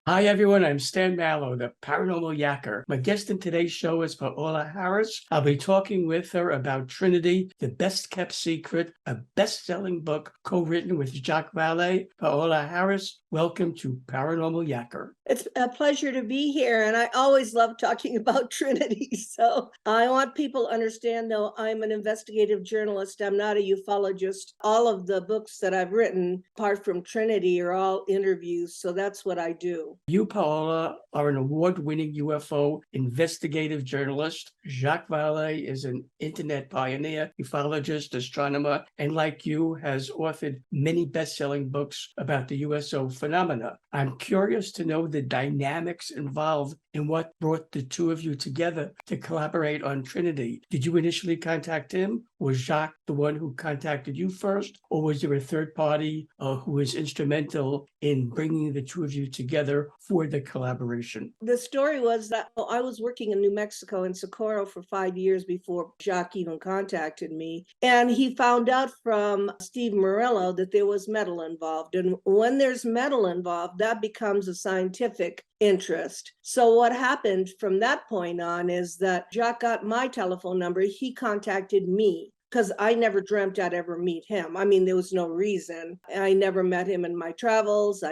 Hi, everyone. I'm Stan Mallow, the paranormal yacker. My guest in today's show is Paola Harris. I'll be talking with her about Trinity, the best kept secret, a best-selling book co-written with Jacques Vallee. Paola Harris, welcome to Paranormal Yacker. It's a pleasure to be here, and I always love talking about Trinity. So I want people to understand, though, I'm an investigative journalist. I'm not a ufologist. All of the books that I've written, apart from Trinity, are all interviews. So that's what I do. You, Paola, are an award-winning UFO investigative journalist. Jacques Vallee is an internet pioneer, ufologist, astronomer, and like you, has authored many best-selling books about the USO phenomena. I'm curious to know the dynamics involved in what brought the two of you together to collaborate on Trinity. Did you initially contact him? Was Jacques the one who contacted you first? Or was there a third party who was instrumental in bringing the two of you together for the collaboration? The story was that I was working in New Mexico in Socorro for 5 years before Jacques even contacted me. And he found out from Steve Morello that there was metal involved. And when there's metal involved, that becomes a scientific interest. So what happened from that point on is that Jacques got my telephone number. He contacted me because I never dreamt I'd ever meet him. I mean, there was no reason. I never met him in my travels.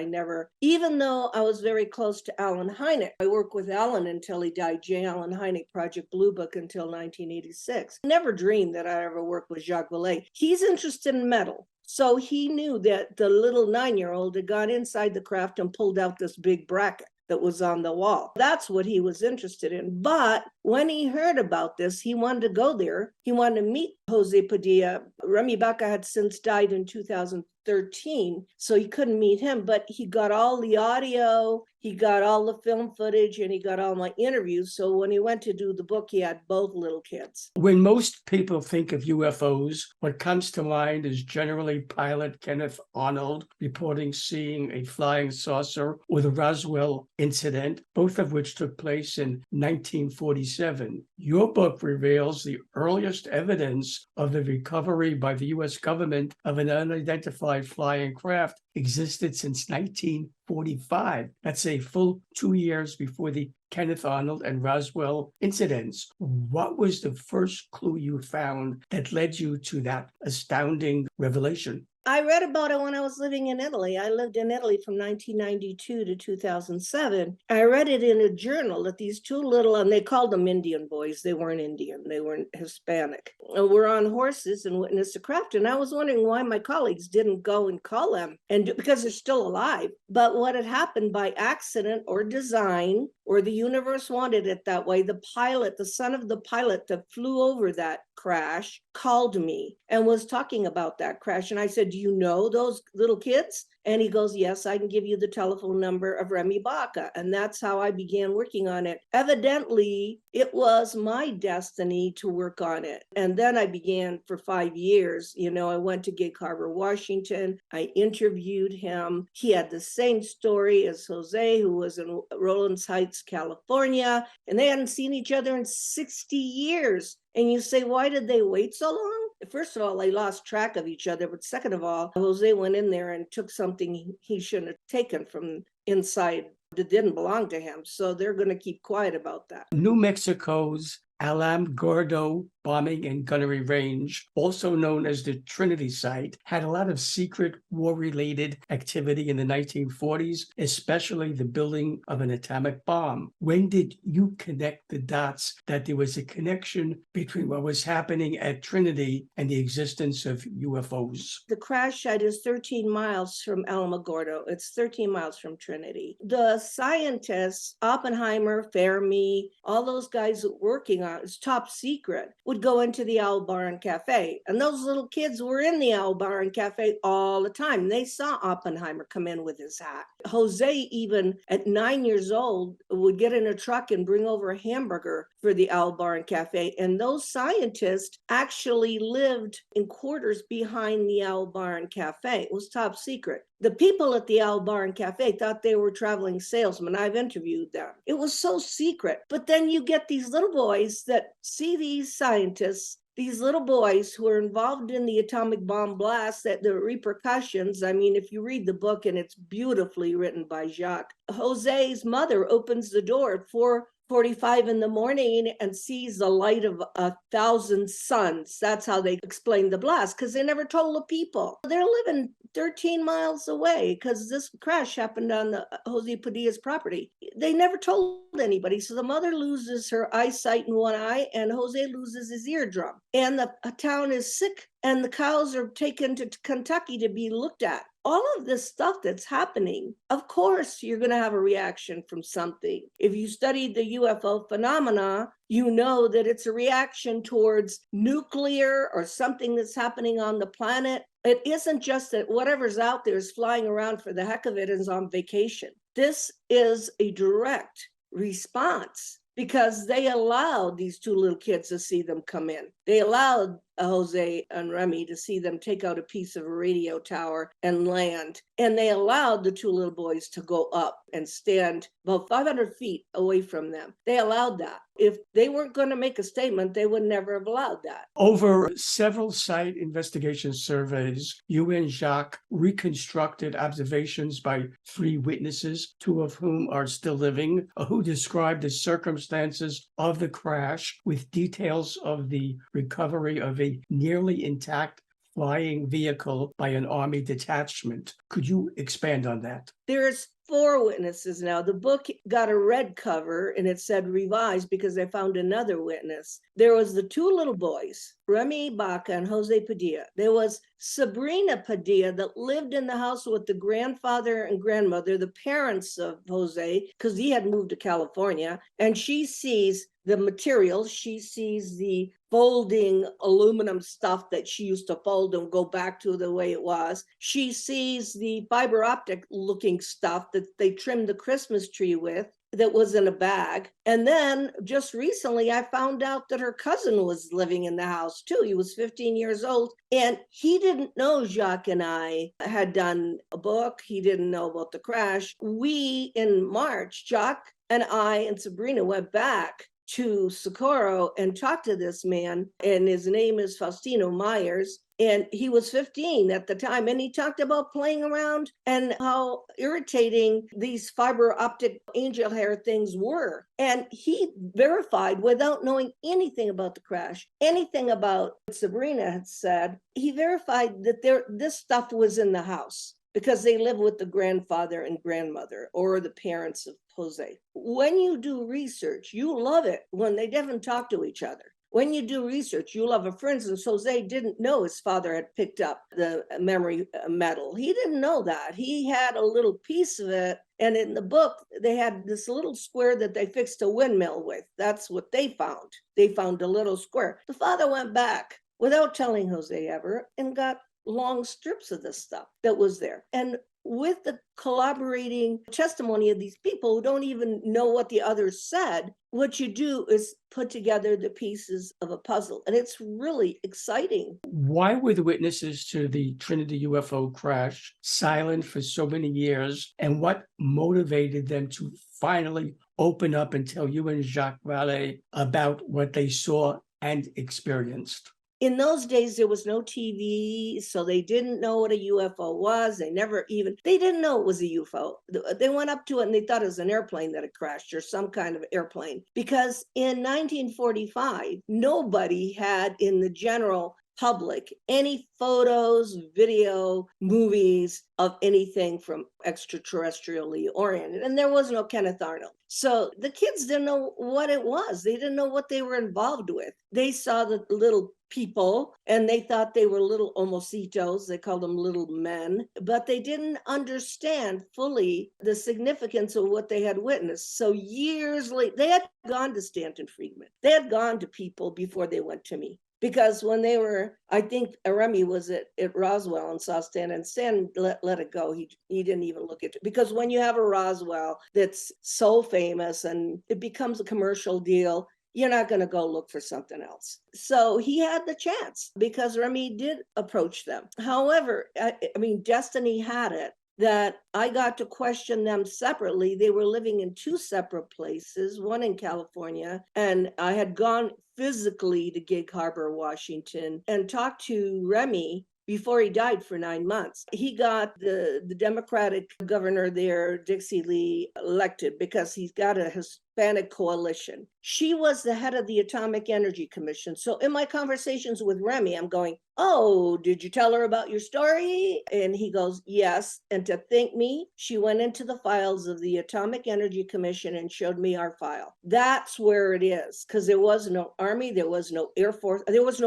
Even though I was very close to Alan Hynek, I worked with Alan until he died, J. Allen Hynek, Project Blue Book, until 1986. I never dreamed that I'd ever work with Jacques Vallee. He's interested in metal. So he knew that the little 9-year-old had gone inside the craft and pulled out this big bracket that was on the wall. That's what he was interested in. But when he heard about this, he wanted to go there. He wanted to meet Jose Padilla. Remy Baca had since died in 2013, so he couldn't meet him, but he got all the audio, he got all the film footage, and he got all my interviews. So when he went to do the book, he had both little kids. When most people think of UFOs, what comes to mind is generally pilot Kenneth Arnold reporting seeing a flying saucer, or the Roswell incident, both of which took place in 1947. Your book reveals the earliest evidence of the recovery by the U.S. government of an unidentified flying craft existed since 1945. That's a full 2 years before the Kenneth Arnold and Roswell incidents. What was the first clue you found that led you to that astounding revelation? I read about it when I was living in Italy. I lived in Italy from 1992 to 2007. I read it in a journal that these two little, and they called them Indian boys. They weren't Indian, they weren't Hispanic. Were on horses and witnessed the craft. And I was wondering why my colleagues didn't go and call them, because they're still alive. But what had happened by accident or design, or the universe wanted it that way, the pilot, the son of the pilot that flew over that crash, called me and was talking about that crash. And I said, do you know those little kids? And he goes, yes, I can give you the telephone number of Remy Baca. And that's how I began working on it. Evidently, it was my destiny to work on it. And then I began for 5 years. I went to Gig Harbor, Washington. I interviewed him. He had the same story as Jose, who was in Rollins Heights, California. And they hadn't seen each other in 60 years. And you say, why did they wait so long? First of all, they lost track of each other. But second of all, Jose went in there and took something he shouldn't have taken from inside that didn't belong to him. So they're going to keep quiet about that. New Mexico's Alamogordo bombing and gunnery range, also known as the Trinity site, had a lot of secret war-related activity in the 1940s, especially the building of an atomic bomb. When did you connect the dots that there was a connection between what was happening at Trinity and the existence of UFOs? The crash site is 13 miles from Alamogordo. It's 13 miles from Trinity. The scientists, Oppenheimer, Fermi, all those guys working on it's top secret, would go into the Owl Barn Cafe. And those little kids were in the Owl Barn Cafe all the time. They saw Oppenheimer come in with his hat. Jose, even at 9 years old, would get in a truck and bring over a hamburger for the Owl Barn Cafe. And those scientists actually lived in quarters behind the Owl Barn Cafe. It was top secret. The people at the Owl Barn Cafe thought they were traveling salesmen. I've interviewed them. It was so secret. But then you get these little boys that see these scientists these little boys who are involved in the atomic bomb blast, that the repercussions, I mean, if you read the book, and it's beautifully written by Jacques, Jose's mother opens the door at 4:45 in the morning and sees the light of 1,000 suns. That's how they explain the blast, because they never told the people. They're living 13 miles away because this crash happened on Jose Padilla's property. They never told anybody. So the mother loses her eyesight in one eye, and Jose loses his eardrum. And the town is sick, and the cows are taken to Kentucky to be looked at. All of this stuff that's happening, of course, you're going to have a reaction from something. If you studied the UFO phenomena, you know that it's a reaction towards nuclear or something that's happening on the planet. It isn't just that whatever's out there is flying around for the heck of it and is on vacation. This is a direct response because they allowed these two little kids to see them come in. They allowed Jose and Remy to see them take out a piece of a radio tower and land. And they allowed the two little boys to go up and stand about 500 feet away from them. They allowed that. If they weren't going to make a statement, they would never have allowed that. Over several site investigation surveys, you and Jacques reconstructed observations by 3 witnesses, 2 of whom are still living, who described the circumstances of the crash with details of the recovery of a nearly intact flying vehicle by an Army detachment. Could you expand on that? There's 4 witnesses now. The book got a red cover and it said revised because I found another witness. There was the 2 little boys, Remy Baca and Jose Padilla. There was Sabrina Padilla that lived in the house with the grandfather and grandmother, the parents of Jose, because he had moved to California. And she sees the materials. She sees the folding aluminum stuff that she used to fold and go back to the way it was. She sees the fiber optic looking stuff that they trimmed the Christmas tree with that was in a bag. And then just recently, I found out that her cousin was living in the house too. He was 15 years old, and he didn't know Jacques and I had done a book. He didn't know about the crash. We, in March, Jacques and I and Sabrina went back to Socorro and talked to this man, and his name is Faustino Myers. And he was 15 at the time, and he talked about playing around and how irritating these fiber optic angel hair things were. And he verified, without knowing anything about the crash, anything about what Sabrina had said, he verified that this stuff was in the house because they live with the grandfather and grandmother or the parents of Jose. When you do research, you love it when they haven't talked to each other. When you do research, you'll have a, for instance, Jose didn't know his father had picked up the memory metal. He didn't know that. He had a little piece of it. And in the book, they had this little square that they fixed a windmill with. That's what they found. They found a little square. The father went back without telling Jose ever and got long strips of this stuff that was there. And with the collaborating testimony of these people who don't even know what the others said, what you do is put together the pieces of a puzzle. And it's really exciting. Why were the witnesses to the Trinity UFO crash silent for so many years? And what motivated them to finally open up and tell you and Jacques Vallee about what they saw and experienced? In those days, there was no TV, so they didn't know what a UFO was. They didn't know it was a UFO. They went up to it and they thought it was an airplane that had crashed or some kind of airplane. Because in 1945, nobody had in the general public any photos, video, movies of anything from extraterrestrially oriented. And there was no Kenneth Arnold. So the kids didn't know what it was. They didn't know what they were involved with. They saw the little people and they thought they were little homocitos. They called them little men, but they didn't understand fully the significance of what they had witnessed. So years later, they had gone to Stanton Friedman. They had gone to people before they went to me. Because when they were, I think Remy was at Roswell and saw Stan, and Stan let it go. He didn't even look at it. Because when you have a Roswell that's so famous and it becomes a commercial deal, you're not going to go look for something else. So he had the chance because Remy did approach them. However, I mean, destiny had it that I got to question them separately. They were living in 2 separate places, one in California, and I had gone physically to Gig Harbor, Washington, and talked to Remy before he died for 9 months. He got the Democratic governor there, Dixie Lee, elected because he's got a Hispanic coalition. She was the head of the Atomic Energy Commission. So in my conversations with Remy, I'm going, oh, did you tell her about your story? And he goes, yes. And to thank me, she went into the files of the Atomic Energy Commission and showed me our file. That's where it is, because there was no Army, there was no Air Force, there was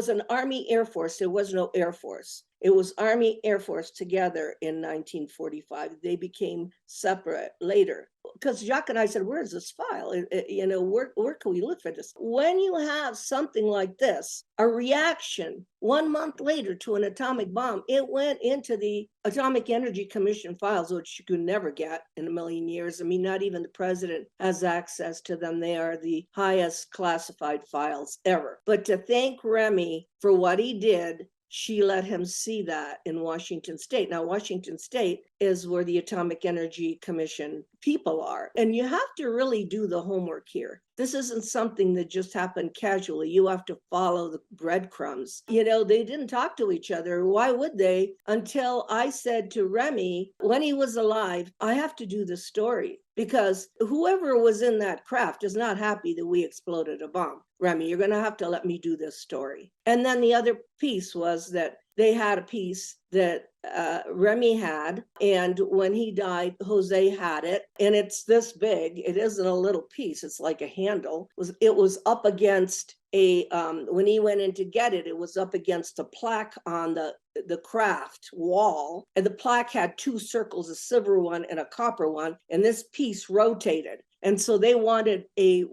an Army Air Force, there was no Air Force. It was Army Air Force together in 1945. They became separate later. Because Jacques and I said, where's this file? Where can we look for this? When you have something like this, a reaction 1 month later to an atomic bomb, it went into the Atomic Energy Commission files, which you could never get in a million years. I mean, not even the president has access to them. They are the highest classified files ever. But to thank Remy for what he did, she let him see that in Washington State. Now, Washington State is where the Atomic Energy Commission people are. And you have to really do the homework here. This isn't something that just happened casually. You have to follow the breadcrumbs. They didn't talk to each other. Why would they? Until I said to Remy, when he was alive, I have to do this story because whoever was in that craft is not happy that we exploded a bomb. Remy, you're going to have to let me do this story. And then the other piece was that they had a piece that Remy had, and when he died, Jose had it, and it's this big. It isn't a little piece. It's like a handle. It was up against when he went in to get it, it was up against a plaque on the craft wall, and the plaque had two circles, a silver one and a copper one, and this piece rotated. And so they wanted a,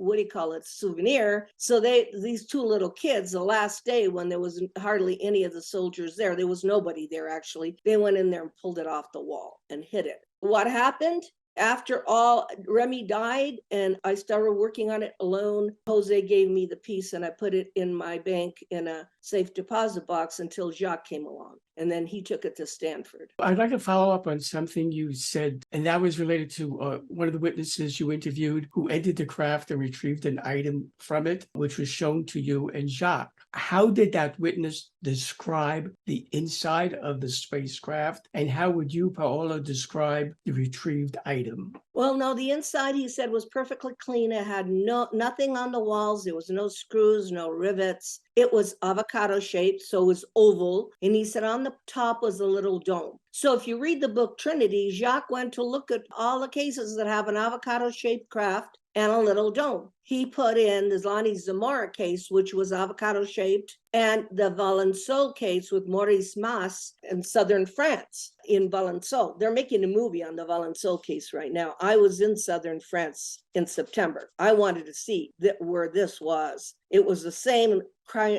souvenir. So these two little kids, the last day when there was hardly any of the soldiers there was nobody there actually, they went in there and pulled it off the wall and hid it. What happened? After all, Remy died and I started working on it alone. Jose gave me the piece and I put it in my bank in a safe deposit box until Jacques came along. And then he took it to Stanford. I'd like to follow up on something you said, and that was related to one of the witnesses you interviewed who entered the craft and retrieved an item from it, which was shown to you and Jacques. How did that witness describe the inside of the spacecraft? And how would you, Paola, describe the retrieved item? Well, no, the inside, he said, was perfectly clean. It had nothing on the walls. There was no screws, no rivets. It was avocado shaped, so it was oval. And he said on the top was a little dome. So if you read the book Trinity, Jacques went to look at all the cases that have an avocado shaped craft and a little dome. He put in the Zlani Zamora case, which was avocado shaped, and the Valençol case with Maurice Mas in southern France, in Valençol. They're making a movie on the Valençol case right now. I was in southern France in September. I wanted to see where this was. It was the same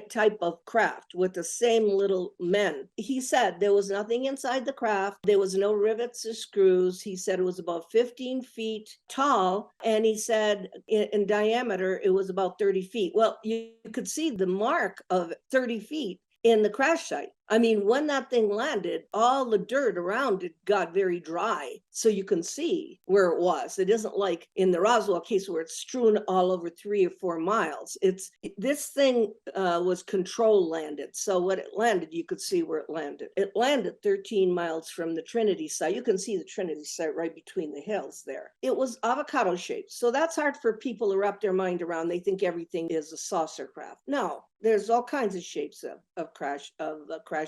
type of craft with the same little men. He said there was nothing inside the craft. There was no rivets or screws. He said it was about 15 feet tall. And he said in diameter, it was about 30 feet. Well, you could see the mark of 30 feet in the crash site. I mean, when that thing landed, all the dirt around it got very dry. So you can see where it was. It isn't like in the Roswell case where it's strewn all over 3 or 4 miles. This thing was control landed. So when it landed, you could see where it landed. It landed 13 miles from the Trinity site. You can see the Trinity site right between the hills there. It was avocado shaped. So that's hard for people to wrap their mind around. They think everything is a saucer craft. No, there's all kinds of shapes of crash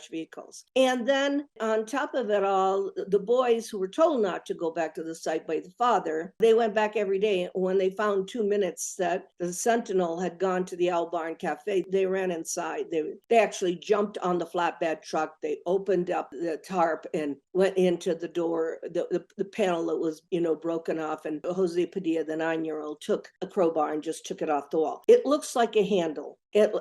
vehicles. And then on top of it all, the boys who were told not to go back to the site by the father, they went back every day. When they found 2 minutes that the Sentinel had gone to the Owl Barn Cafe, they ran inside. They actually jumped on the flatbed truck. They opened up the tarp and went into the door, the panel that was, broken off. And Jose Padilla, the 9-year-old, took a crowbar and just took it off the wall. It looks like a handle.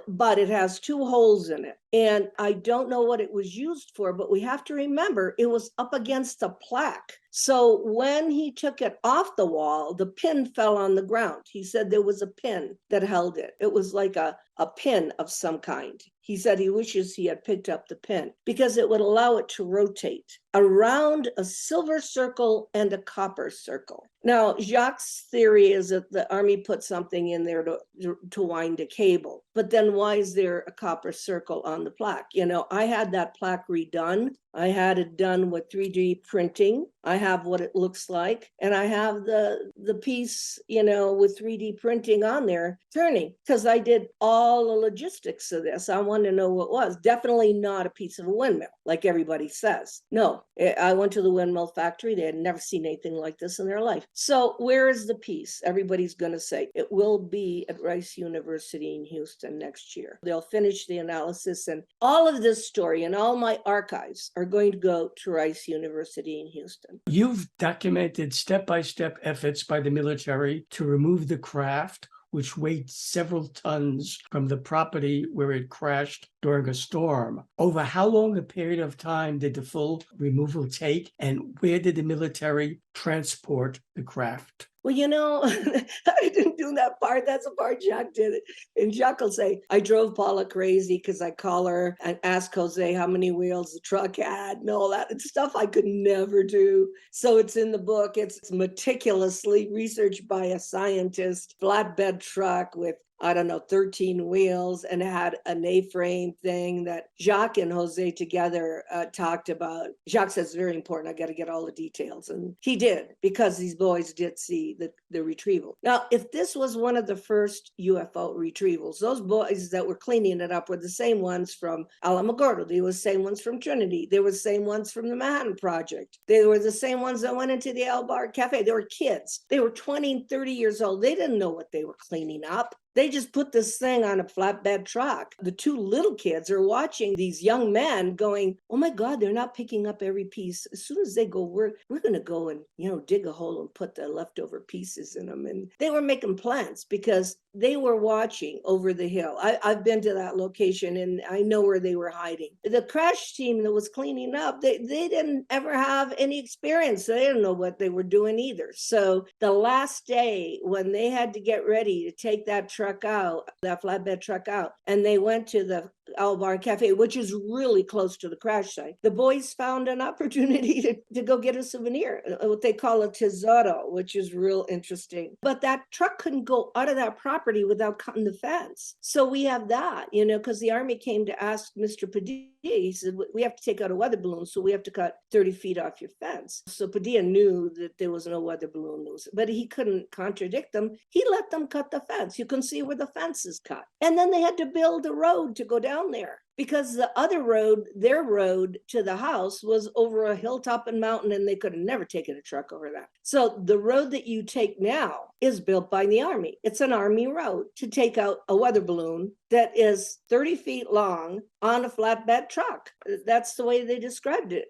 But it has 2 holes in it. And I don't know what it was used for, but we have to remember it was up against a plaque. So when he took it off the wall, the pin fell on the ground. He said there was a pin that held it. It was like a pin of some kind. He said he wishes he had picked up the pin because it would allow it to rotate around a silver circle and a copper circle. Now, Jacques' theory is that the Army put something in there to wind a cable. But then why is there a copper circle on the plaque? You know, I had that plaque redone. I had it done with 3D printing. I have what it looks like. And I have the piece, you know, with 3D printing on there turning because I did all the logistics of this. I wanted to know what it was. Definitely not a piece of a windmill, like everybody says. No, I went to the windmill factory. They had never seen anything like this in their life. So where is the piece? Everybody's going to say it will be at Rice University in Houston next year. They'll finish the analysis, and all of this story and all my archives are going to go to Rice University in Houston. You've documented step-by-step efforts by the military to remove the craft, which weighed several tons from the property where it crashed during a storm. Over how long a period of time did the full removal take, and where did the military transport the craft? Well, you know, I didn't do that part. That's the part Jacques did it. And Jacques will say, I drove Paula crazy because I call her and ask Jose how many wheels the truck had and all that. It's stuff I could never do. So it's in the book. It's meticulously researched by a scientist, flatbed truck with 13 wheels, and it had an A-frame thing that Jacques and Jose together talked about. Jacques says, very important. I got to get all the details. And he did, because these boys did see the retrieval. Now, if this was one of the first UFO retrievals, those boys that were cleaning it up were the same ones from Alamogordo. They were the same ones from Trinity. They were the same ones from the Manhattan Project. They were the same ones that went into the El Bar Cafe. They were kids. They were 20 and 30 years old. They didn't know what they were cleaning up. They just put this thing on a flatbed truck. The two little kids are watching these young men going, oh my God, they're not picking up every piece. As soon as they go, we're going to go and, dig a hole and put the leftover pieces in them. And they were making plans because they were watching over the hill. I've been to that location and I know where they were hiding. The crash team that was cleaning up, they didn't ever have any experience. They didn't know what they were doing either. So the last day when they had to get ready to take that truck out, that flatbed truck out, and they went to the El Bar Cafe, which is really close to the crash site, the boys found an opportunity to go get a souvenir, what they call a tesoro, which is real interesting. But that truck couldn't go out of that property without cutting the fence. So we have that, because the Army came to ask Mr. Padilla, he said, we have to take out a weather balloon, so we have to cut 30 feet off your fence. So Padilla knew that there was no weather balloon, but he couldn't contradict them. He let them cut the fence. You can see where the fence is cut. And then they had to build a road to go down there, because the other road, their road to the house, was over a hilltop and mountain, and they could have never taken a truck over that. So the road that you take now is built by the Army. It's an Army road to take out a weather balloon that is 30 feet long on a flatbed truck. That's the way they described it.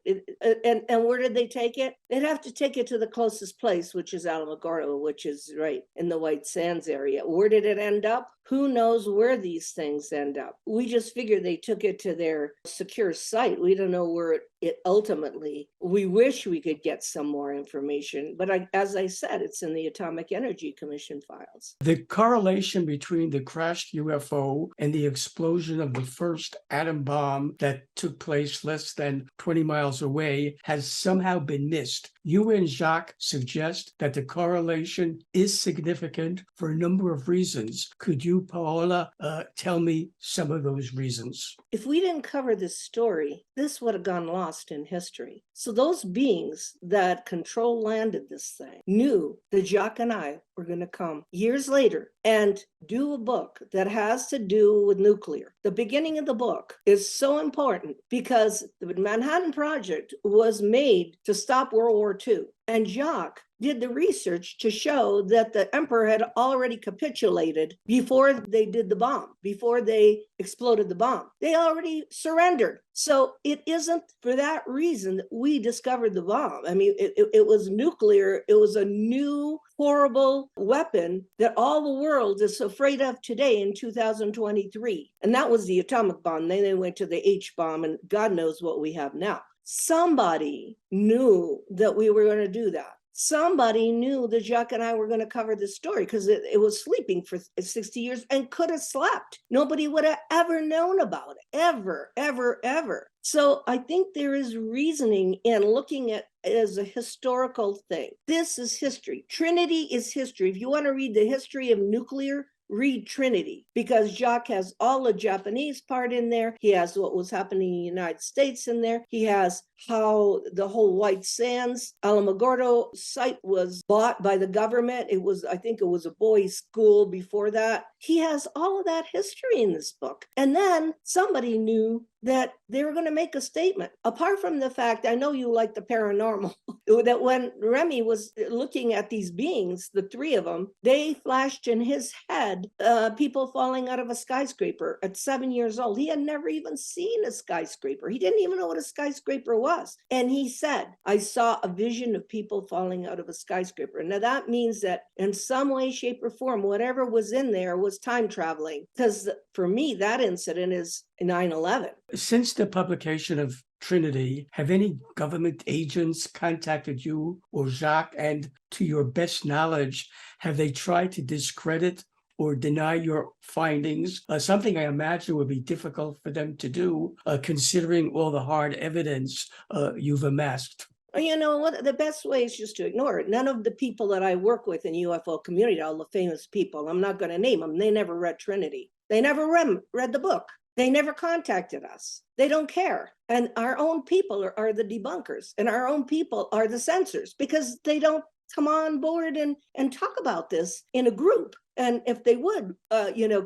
And where did they take it? They'd have to take it to the closest place, which is Alamogordo, which is right in the White Sands area. Where did it end up? Who knows where these things end up? We just figure they took it to their secure site. We don't know where it ultimately. We wish we could get some more information, but as I said, it's in the Atomic Energy Commission files. The correlation between the crashed UFO and the explosion of the first atom bomb that took place less than 20 miles away has somehow been missed. You and Jacques suggest that the correlation is significant for a number of reasons. Could you, Paola, tell me some of those reasons? If we didn't cover this story, this would have gone lost in history. So those beings that landed this thing knew that Jacques and I were going to come years later and do a book that has to do with nuclear. The beginning of the book is so important because the Manhattan Project was made to stop World War II. And Jacques did the research to show that the emperor had already capitulated before they did the bomb, before they exploded the bomb. They already surrendered. So it isn't for that reason that we discovered the bomb. I mean, it was nuclear. It was a new, horrible weapon that all the world is afraid of today in 2023. And that was the atomic bomb. Then they went to the H bomb, and God knows what we have now. Somebody knew that we were going to do that. Somebody knew that Jacques and I were going to cover this story because it was sleeping for 60 years and could have slept. Nobody would have ever known about it, ever, ever, ever. So I think there is reasoning in looking at it as a historical thing. This is history. Trinity is history. If you want to read the history of nuclear, read Trinity, because Jacques has all the Japanese part in there. He has what was happening in the United States in there. He has how the whole White Sands Alamogordo site was bought by the government. I think it was a boys' school before that. He has all of that history in this book. And then somebody knew that they were going to make a statement. Apart from the fact, I know you like the paranormal, that when Remy was looking at these beings, the three of them, they flashed in his head people falling out of a skyscraper at 7 years old. He had never even seen a skyscraper. He didn't even know what a skyscraper was. And he said, I saw a vision of people falling out of a skyscraper. Now that means that in some way, shape, or form, whatever was in there was time traveling. Because for me, that incident is 9/11. Since the publication of Trinity, have any government agents contacted you or Jacques? And to your best knowledge, have they tried to discredit or deny your findings? Something I imagine would be difficult for them to do, considering all the hard evidence you've amassed. You know what? The best way is just to ignore it. None of the people that I work with in the UFO community, all the famous people, I'm not going to name them, they never read Trinity. They never read the book. They never contacted us. They don't care. And our own people are the debunkers, and our own people are the censors, because they don't come on board and talk about this in a group. And if they would,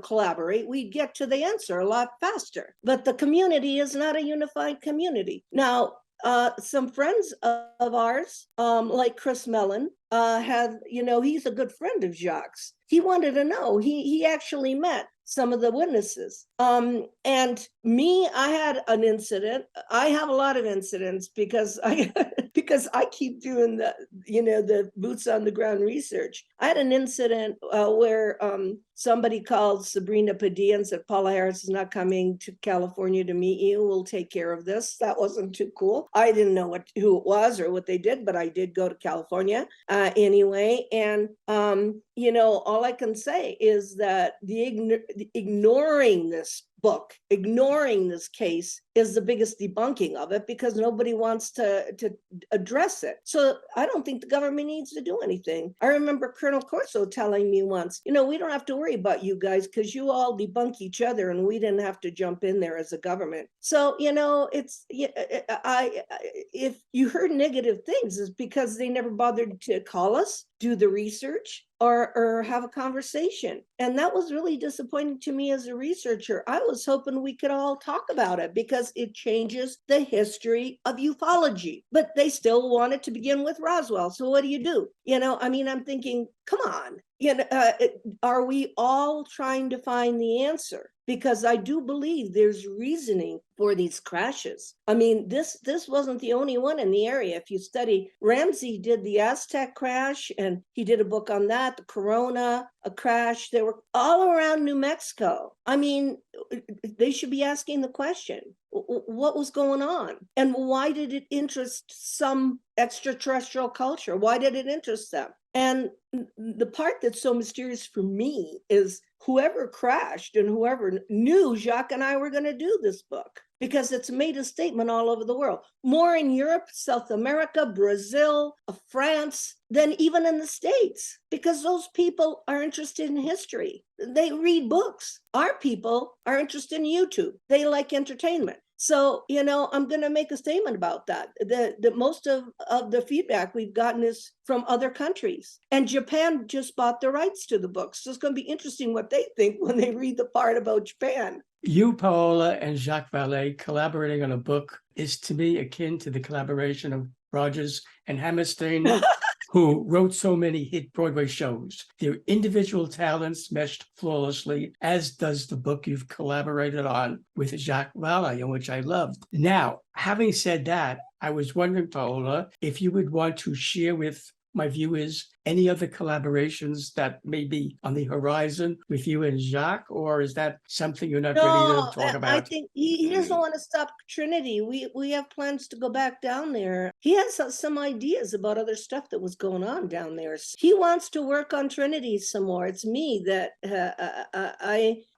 collaborate, we'd get to the answer a lot faster. But the community is not a unified community. Now, some friends of ours, like Chris Mellon, he's a good friend of Jacques. He wanted to know. He actually met some of the witnesses. And me, I had an incident. I have a lot of incidents because I keep doing the boots on the ground research. I had an incident where somebody called Sabrina Padilla and said, Paola Harris is not coming to California to meet you. We'll take care of this. That wasn't too cool. I didn't know who it was or what they did, but I did go to California anyway. And, all I can say is that ignoring this book, ignoring this case is the biggest debunking of it, because nobody wants to address it. So I don't think the government needs to do anything. I remember Colonel Corso telling me once, we don't have to worry about you guys because you all debunk each other and we didn't have to jump in there as a government. So, if you heard negative things, it's because they never bothered to call us, do the research, or have a conversation. And that was really disappointing to me as a researcher. I was hoping we could all talk about it because it changes the history of ufology. But they still wanted to begin with Roswell. So what do you do? I'm thinking, come on. Are we all trying to find the answer? Because I do believe there's reasoning for these crashes. This wasn't the only one in the area. If you study, Ramsey did the Aztec crash, and he did a book on that, the Corona, a crash. They were all around New Mexico. They should be asking the question, what was going on? And why did it interest some extraterrestrial culture? Why did it interest them? And the part that's so mysterious for me is whoever crashed and whoever knew Jacques and I were going to do this book, because it's made a statement all over the world, more in Europe, South America, Brazil, France, than even in the States, because those people are interested in history. They read books. Our people are interested in YouTube. They like entertainment. So, I'm going to make a statement about that. The most of the feedback we've gotten is from other countries. And Japan just bought the rights to the books. So it's going to be interesting what they think when they read the part about Japan. You, Paola, and Jacques Vallee collaborating on a book is to me akin to the collaboration of Rogers and Hammerstein, who wrote so many hit Broadway shows. Their individual talents meshed flawlessly, as does the book you've collaborated on with Jacques Vallee, and which I loved. Now, having said that, I was wondering, Paola, if you would want to share with my viewers any other collaborations that may be on the horizon with you and Jacques, or is that something you're not ready to No, talk I about? think he doesn't want to stop Trinity. We have plans to go back down there. He has some ideas about other stuff that was going on down there. He wants to work on Trinity some more. It's me that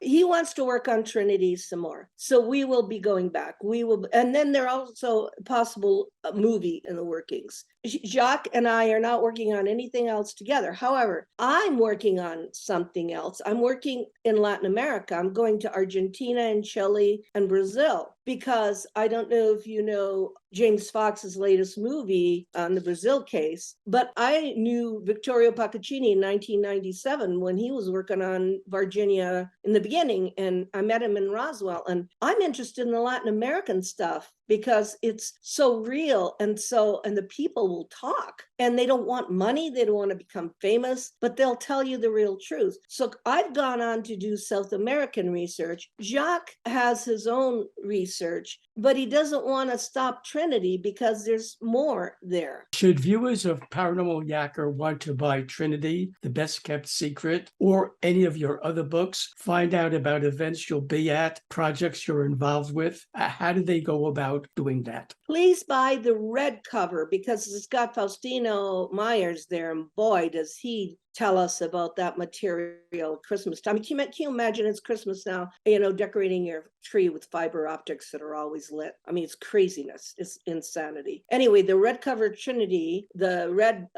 he wants to work on Trinity some more. So we will be going back. We will, and then there are also possible movie in the workings. Jacques and I are not working on anything else together. However, I'm working on something else. I'm working in Latin America. I'm going to Argentina and Chile and Brazil, because I don't know if you know James Fox's latest movie on the Brazil case, but I knew Vittorio Paccaccini in 1997 when he was working on Virginia in the beginning, and I met him in Roswell. And I'm interested in the Latin American stuff because it's so real, and the people will talk, and they don't want money, they don't want to become famous, but they'll tell you the real truth. So I've gone on to do South American research. Jacques has his own research, but he doesn't want to stop Trinity because there's more there. Should viewers of Paranormal Yacker want to buy Trinity, The Best Kept Secret, or any of your other books, find out about events you'll be at, projects you're involved with, how do they go about doing that? Please buy the red cover because it's got Faustino Myers there, and boy, does he tell us about that material Christmas time. Can you imagine it's Christmas now, decorating your tree with fiber optics that are always lit? I mean, it's craziness. It's insanity. Anyway, the red cover Trinity, the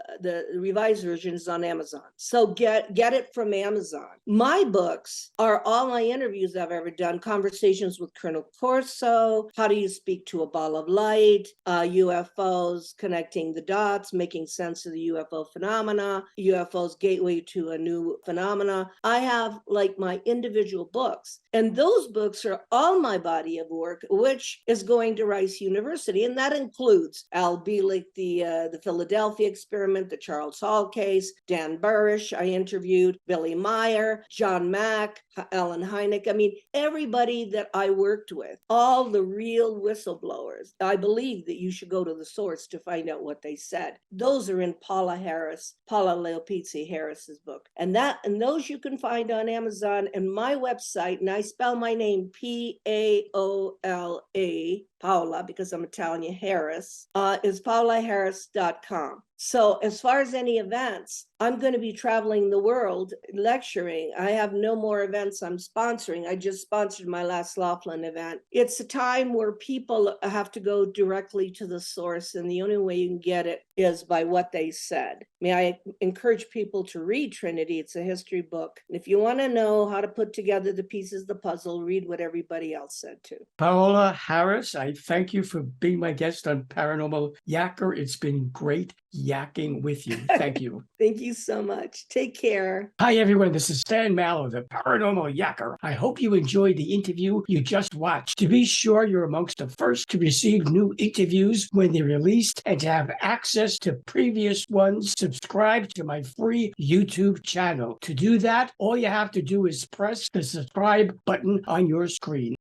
revised version is on Amazon. So get it from Amazon. My books are all my interviews I've ever done, conversations with Colonel Corso, how do you speak to a ball of light, UFOs, connecting the dots, making sense of the UFO phenomena, UFOs gateway to a new phenomena. I have like my individual books, and those books are all my body of work, which is going to Rice University, and that includes Al Bielek, the Philadelphia experiment, the Charles Hall case, Dan Burish, I interviewed, Billy Meyer, John Mack, Alan Hynek. I mean, everybody that I worked with, all the real whistleblowers. I believe that you should go to the source to find out what they said. Those are in Paola Leopizzi Harris's book. And those you can find on Amazon, and my website, and I spell my name Paola, Paola, because I'm Italian, Harris, is paolaharris.com. So as far as any events, I'm going to be traveling the world lecturing. I have no more events I'm sponsoring. I just sponsored my last Laughlin event. It's a time where people have to go directly to the source, and the only way you can get it is by what they said. May I encourage people to read Trinity. It's a history book. And if you want to know how to put together the pieces of the puzzle, read what everybody else said too. Paola Harris, I thank you for being my guest on Paranormal Yacker. It's been great yakking with you. Thank you. Thank you so much. Take care. Hi, everyone. This is Stan Mallow, the Paranormal Yacker. I hope you enjoyed the interview you just watched. To be sure you're amongst the first to receive new interviews when they're released and to have access to previous ones, subscribe to my free YouTube channel. To do that, all you have to do is press the subscribe button on your screen.